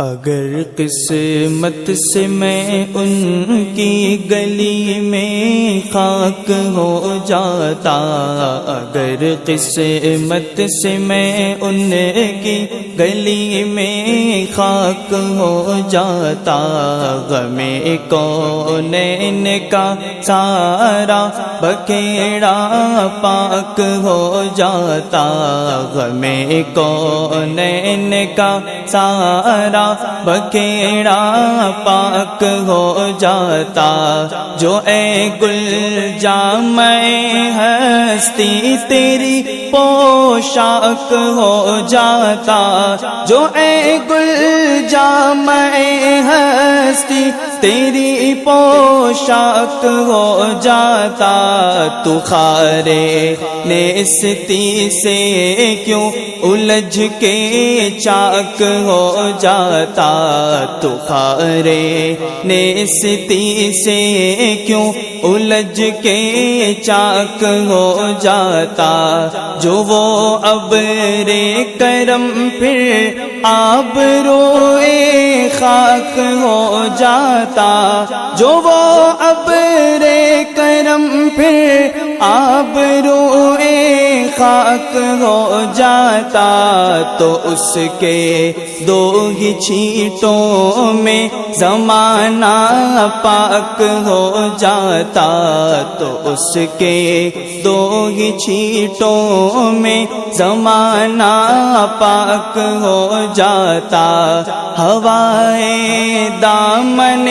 اگر قسمت سے میں ان کی گلی میں خاک ہو جاتا، اگر قسمت سے میں ان کی گلی میں خاک ہو جاتا، غم کونین کا سارا بکھیڑا پاک ہو جاتا، غم کونین کا سارا بکھیڑا پاک ہو جاتا، جو اے گل جامع ہستی تیری پوشاک ہو جاتا، جو اے گل جامع ہستی تیری پوشاک ہو جاتا، تو خارے نیستی سے کیوں الجھ کے چاک ہو جاتا، تو خارے نیستی سے کیوں الجھ کے چاک ہو جاتا، جو وہ ابر کرم پھر آبروئے خاک ہو جاتا، جو وہ ابر کرم پھر آبروئے خاک ہو جاتا، تو اس کے دو ہی چھینٹوں میں زمانہ پاک ہو جاتا، تو اس کے دو ہی چھینٹوں میں زمانہ پاک ہو جاتا، ہوائے دامن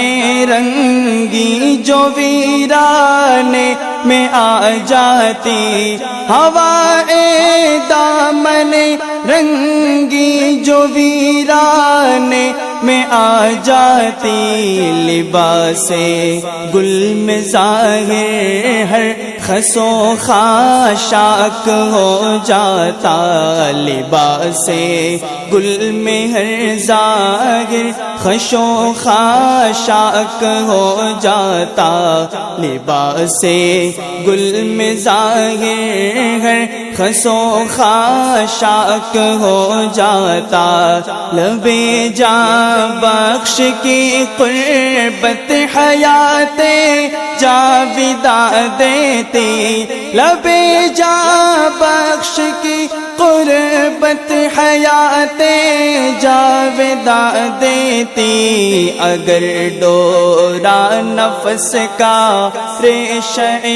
رنگی جو ویرانے میں آ جاتی، ہوائے دامن رنگی جو ویرانے میں آ جاتی، لباس گل میں ظاہر ہر خس و خاشاک ہو جاتا، لباس گل میں ہر ظاہر خس و خاشاک ہو جاتا، لباس گل میں ظاہر ہر خس و خاشاک ہو جاتا، لبے جاں بخش کی قربت حیات جاویدہ دیتی، لبے جاں بخش کی قربت حیات جاویدہ دیتی، اگر ڈورا نفس کا ریشہ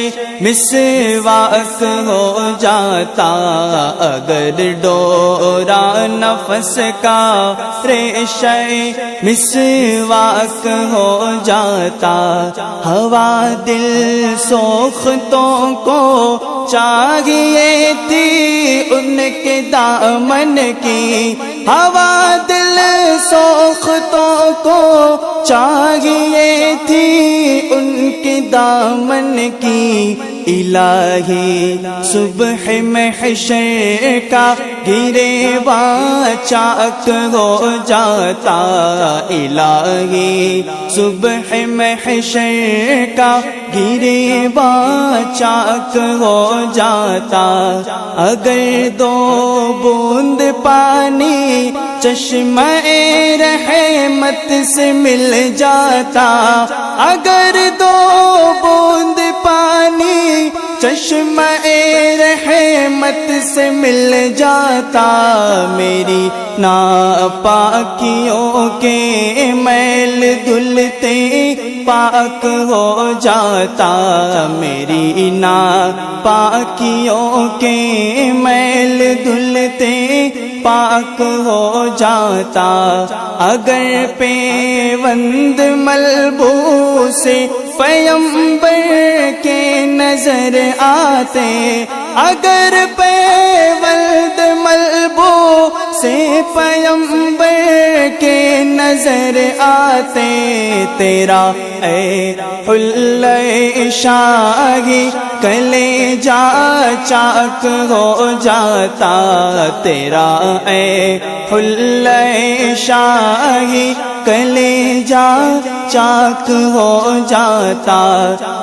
مسواک ہو جاتا، اگر ڈورا نفس کا ریشہ مسواک ہو جاتا، ہوا دل سوختوں کو چاہیے تھی ان کے دامن کی، ہوا دل سوختوں کو چاہیے تھی ان کے دامن کی، الہی صبح محشر کا گریباں چاک ہو جاتا، الہی صبح محشر کا گریباں چاک ہو جاتا، اگر دو بوند پانی چشمہ رحمت سے مل جاتا، اگر دو بوند پانی چشمہ رحمت سے مل جاتا، میری ناپاکیوں کے میل دھلتے پاک ہو جاتا، میری ناپاکیوں کے میل دھلتے پاک ہو جاتا، اگر پیوند ملبوس پیمبر کے نظر آتے، اگر پیوند ملبوس پیمبر کے نظر آتے، تیرا اے حلہ شاہی کلیجہ چاک ہو جاتا، تیرا اے حلہ شاہی کلیجہ چاک ہو جاتا،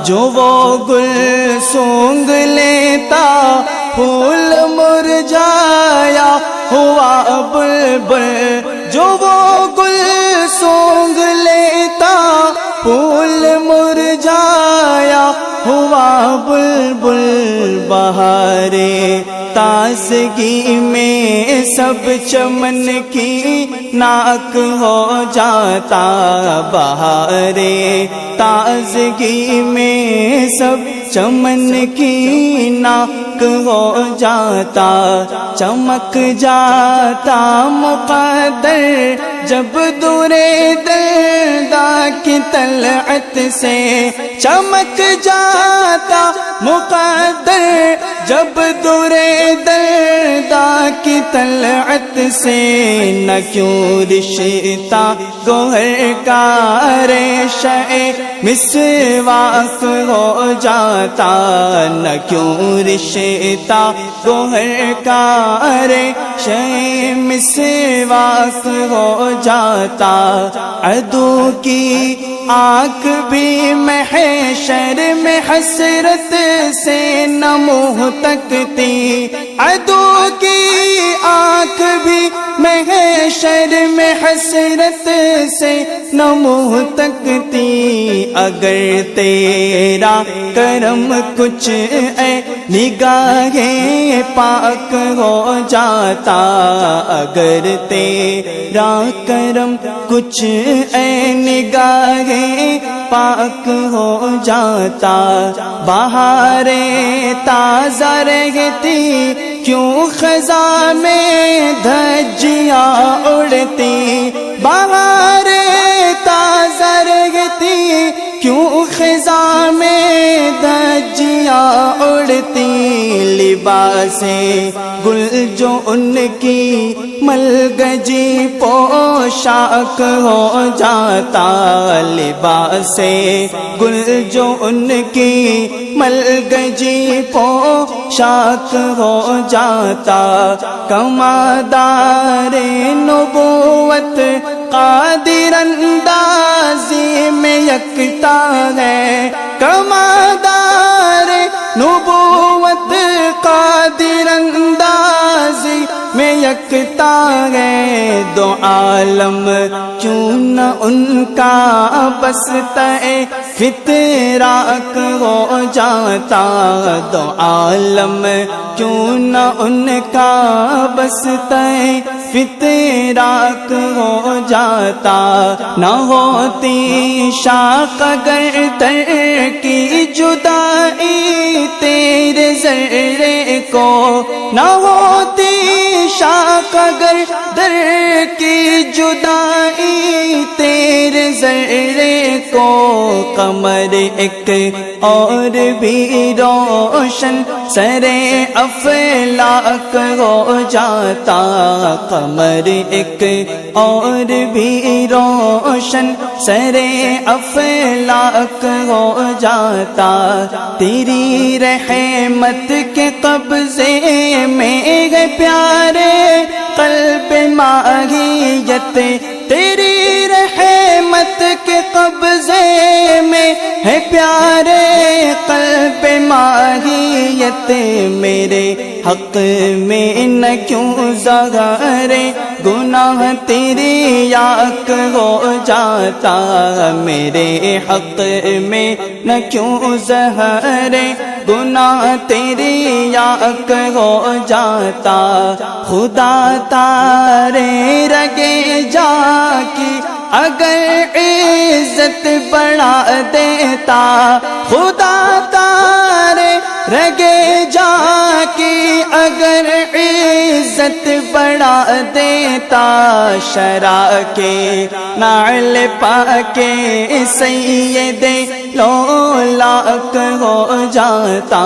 جو وہ گل سونگ لیتا پھول مرجھایا ہوا بلبل، جو وہ گل تازگی میں سب چمن کی ناک ہو جاتا، بہار تازگی میں سب چمن کی ناک ہو جاتا، چمک جاتا مقدر جب دورے دلدا کی طلعت سے، چمک جاتا مقدر جب دورے دلدا کی طلعت سے، نہ کیوں رشتہ گوہر کا ریشہ مسواک ہو جاتا، نہ کیوں رشتہ گوہر کا ریشہ مسواک ہو جاتا، عدو کی آنکھ بھی محشر میں حسرت سے نہ منہ تکتی، عدو کی آنکھ بھی محشر میں حسرت سے نہ منہ تکتی، اگر تیرا کرم کچھ اے نگاہ پاک ہو جاتا، اگر تیرا کرم کچھ اے نگاہ پاک ہو جاتا، بہاریں تازہ رہتی کیوں خزاں میں دھجیاں اڑتی، بہاریں تازہ رہتی کیوں خزاں میں دھجیاں اڑتی، لباس گل جو ان کی ملگجی پوشاک ہو جاتا، لباس گل جو ان کی ملگجی پوشاک ہو جاتا، کمادار نبوت قادر اندازی میں یکتا ہے، کمادار نبوت قادر اندازی میں یکتا ہے، دو عالم کیوں نہ ان کا بستا فتراک ہو جاتا، دو عالم کیوں نہ ان کا بستا فتراک ہو جاتا، نہ ہوتی شاخ اگر در کی جدائی تیرے ذرے کو، نہ ہوتی شاخ اگر در کی جدائی تیرے ذرے کو، قمر ایک اور بھی روشن سرے افلاک ہو جاتا، قمر ایک اور بھی روشن سرے افلاک ہو جاتا، تیری رحمت کے قبضے میں ہے پیارے قلب ماہیت، تیری رحمت کے قبضے میں ہے پیارے قلب ماہیت، میرے حق میں نہ کیوں ظاہر گناہ تیری یاک ہو جاتا، میرے حق میں نہ کیوں ظاہر گناہ تیری یاک ہو جاتا، خدا تارے رگے جا کی اگر عزت بڑھا دیتا، خدا تارے رگے جا کی اگر عزت بڑھا دیتا، شرع کے نعل پا کے سید لولاک ہو جاتا،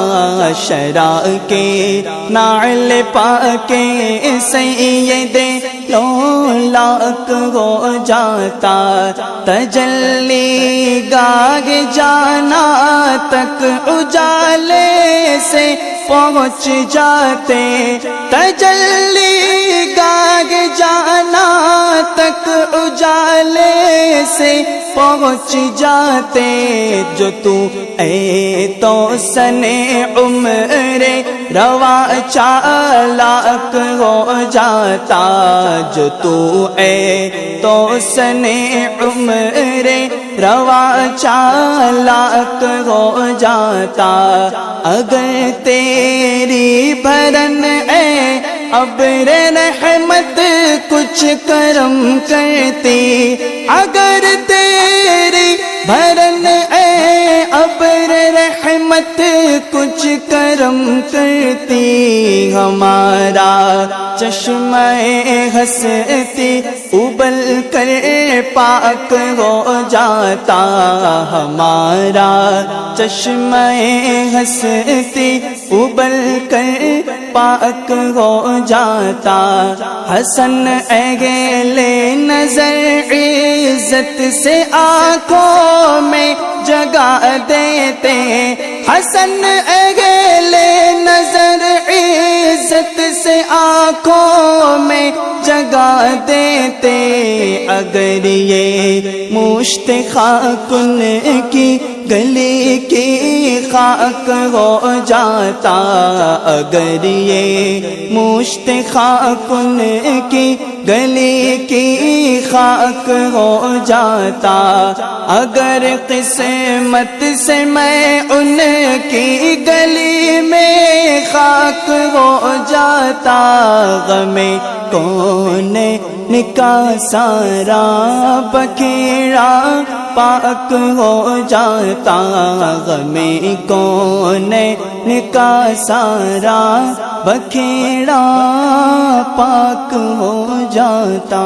شرع کے نعل پا کے سید لولاک ہو جاتا، تجلی گاہ جانا تک اجالے سے پہنچ جاتے، تجلی گاہ جانا تک اجالے سے پہنچ جاتے جو تو اے تو سنے عمر روا چالاک ہو جاتا جو تو اے تو سنے عمر روا چالاک ہو جاتا اگر تیری بھرن اے ابر رحمت کچھ کرم کرتی اگر تیری بھرن اے ابر رحمت کچھ کرم کرتی ہمارا چشمہ ہستی ابل کر پاک ہو جاتا ہمارا چشمہ ہستی ابل کر پاک ہو جاتا حسن اگل نظر عزت سے آنکھوں میں جگہ دیتے حسن اگل نظر عزت سے آنکھوں میں جگہ دیتے اگر یہ مشت خاک ان کی گلی کی خاک ہو جاتا اگر یہ مشت خاک ان کی گلی کی خاک ہو جاتا اگر قسمت سے میں ان کی گلی میں خاک ہو جاتا غم کون نکاح سارا بکھیرا پاک ہو جاتا غم کون نکاح سارا بکھیرا پاک ہو جاتا